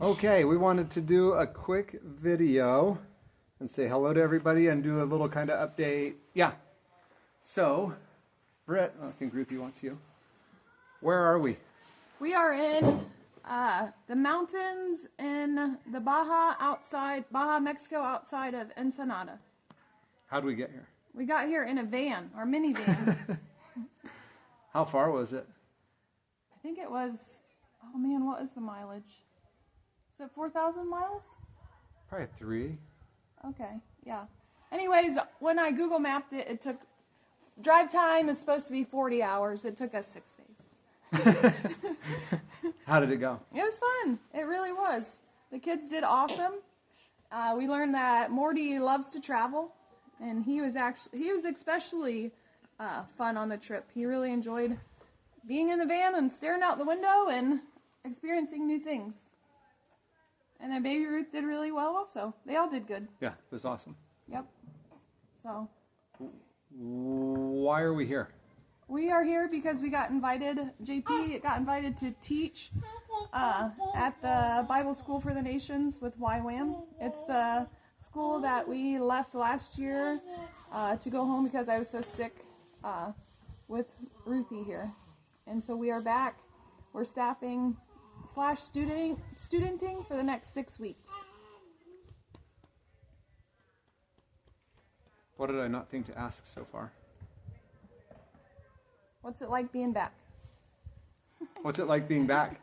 Okay, we wanted to do a quick video and say hello to everybody and do a little kind of update. Yeah. So, Britt, I think Ruthie wants you. Where are we? We are in the mountains in the Baja, Mexico, outside of Ensenada. How did we get here? We got here in a van, our minivan. How far was it? I think it was, oh man, what is the mileage? Is it 4,000 miles? Probably 3. Okay, yeah. Anyways, when I Google mapped it, it took, drive time is supposed to be 40 hours. It took us 6 days. How did it go? It was fun. It really was. The kids did awesome. We learned that Morty loves to travel, and he was especially fun on the trip. He really enjoyed being in the van and staring out the window and experiencing new things. And then baby Ruth did really well also. They all did good. Yeah, it was awesome. Yep. So. Why are we here? We are here because we got invited, JP got invited to teach at the Bible School for the Nations with YWAM. It's the school that we left last year to go home because I was so sick with Ruthie here. And so we are back. We're staffing / studenting for the next 6 weeks. What did I not think to ask so far? What's it like being back? What's it like being back?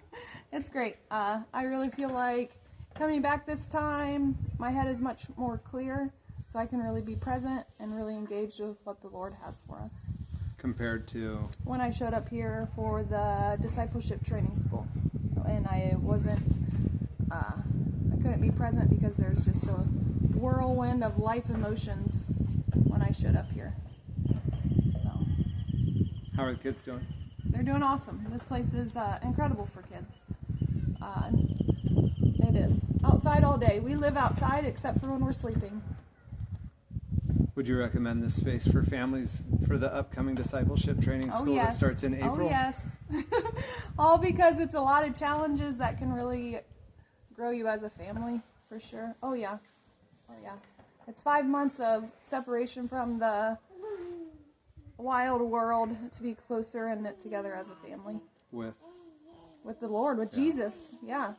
It's great. I really feel like coming back this time, my head is much more clear, so I can really be present and really engaged with what the Lord has for us. Compared to? When I showed up here for the discipleship training school, and I wasn't, I couldn't be present because there's just a whirlwind of life emotions when I showed up here. So. How are the kids doing? They're doing awesome. This place is incredible for kids. It is. Outside all day. We live outside except for when we're sleeping. Would you recommend this space for families for the upcoming discipleship training school that starts in April? Oh, yes. All because it's a lot of challenges that can really grow you as a family, for sure. Oh, yeah. Oh, yeah. It's 5 months of separation from the wild world to be closer and knit together as a family. With the Lord, with Jesus. Yeah.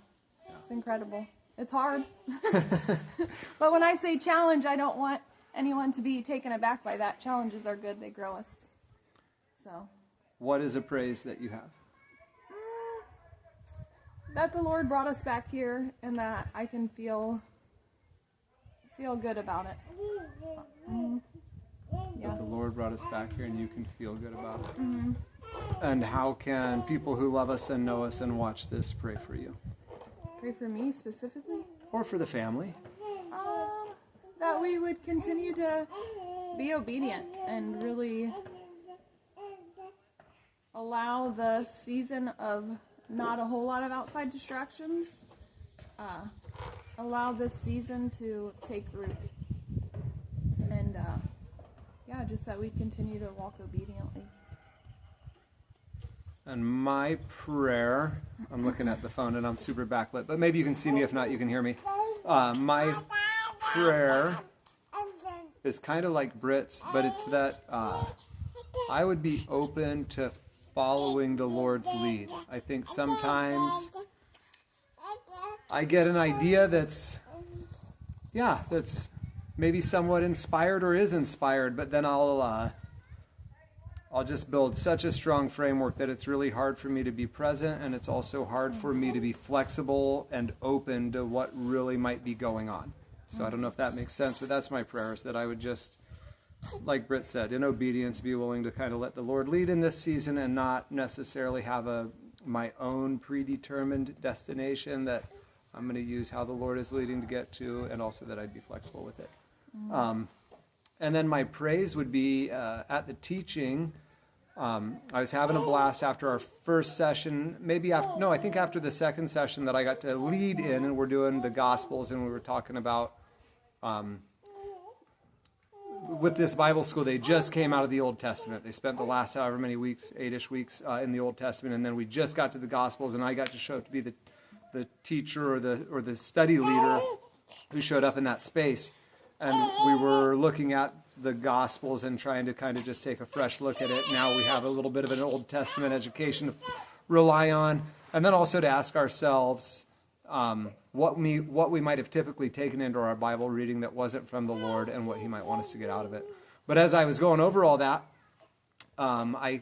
It's incredible. It's hard. But when I say challenge, I don't want anyone to be taken aback by that. Challenges are good. They grow us. So. What is a praise that you have? That the Lord brought us back here and that I can feel good about it. Yeah. That the Lord brought us back here and you can feel good about it. Mm-hmm. And how can people who love us and know us and watch this pray for you? Pray for me specifically? Or for the family? That we would continue to be obedient and really allow the season of not a whole lot of outside distractions, allow this season to take root. And just that we continue to walk obediently. And my prayer, I'm looking at the phone and I'm super backlit, but maybe you can see me. If not, you can hear me. My prayer is kind of like Britt's, but it's that I would be open to following the Lord's lead. I think sometimes I get an idea that's maybe somewhat inspired or is inspired, but then I'll just build such a strong framework that it's really hard for me to be present, and it's also hard for me to be flexible and open to what really might be going on. So I don't know if that makes sense, but that's my prayer, is that I would just, like Britt said, in obedience, be willing to kind of let the Lord lead in this season and not necessarily have my own predetermined destination that I'm going to use how the Lord is leading to get to, and also that I'd be flexible with it. And then my praise would be at the teaching. I was having a blast after our first session, I think after the second session that I got to lead in, and we're doing the Gospels, and we were talking about, with this Bible school, they just came out of the Old Testament. They spent the last however many weeks, 8-ish weeks in the Old Testament, and then we just got to the Gospels, and I got to show up to be the teacher or the study leader who showed up in that space. And we were looking at the Gospels and trying to kind of just take a fresh look at it. Now we have a little bit of an Old Testament education to rely on. And then also to ask ourselves what we might have typically taken into our Bible reading that wasn't from the Lord and what he might want us to get out of it. But as I was going over all that, I,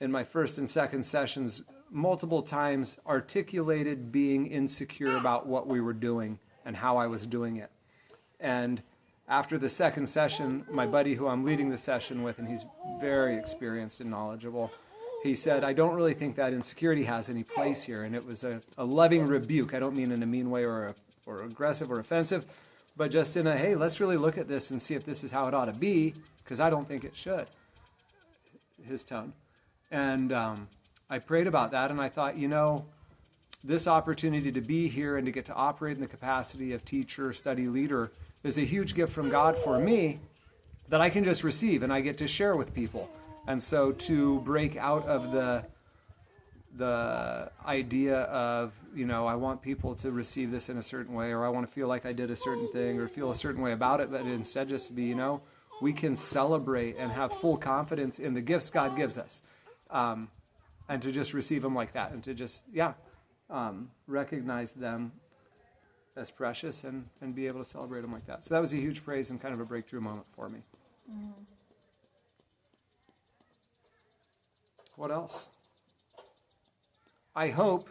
in my first and second sessions, multiple times articulated being insecure about what we were doing and how I was doing it. And after the second session, my buddy who I'm leading the session with, and he's very experienced and knowledgeable, he said, I don't really think that insecurity has any place here. And it was a loving rebuke. I don't mean in a mean way or aggressive or offensive, but just in a, hey, let's really look at this and see if this is how it ought to be, because I don't think it should, his tone. And I prayed about that, and I thought, this opportunity to be here and to get to operate in the capacity of teacher, study leader is a huge gift from God for me that I can just receive and I get to share with people. And so to break out of the idea of, I want people to receive this in a certain way, or I want to feel like I did a certain thing or feel a certain way about it, but instead just be, we can celebrate and have full confidence in the gifts God gives us. And to just receive them like that and to just, recognize them as precious and be able to celebrate them like that. So that was a huge praise and kind of a breakthrough moment for me. Mm-hmm. What else? I hope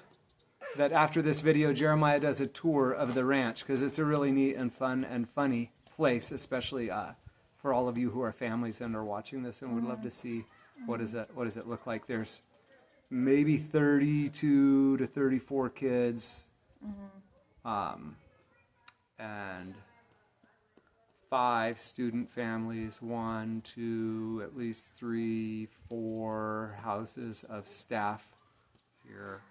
that after this video, Jeremiah does a tour of the ranch, because it's a really neat and fun and funny place, especially for all of you who are families and are watching this and would love to see what does it look like. There's maybe 32 to 34 kids, and 5 student families, 1, 2, at least 3, 4 houses of staff here.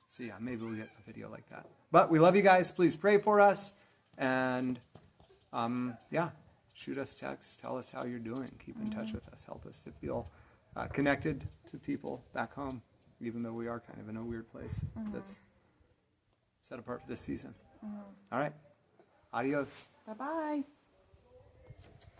So maybe we'll get a video like that. But we love you guys. Please pray for us, and shoot us texts. Tell us how you're doing. Keep in touch with us. Help us to feel connected to people back home, even though we are kind of in a weird place that's set apart for this season. All right. Adios. Bye-bye.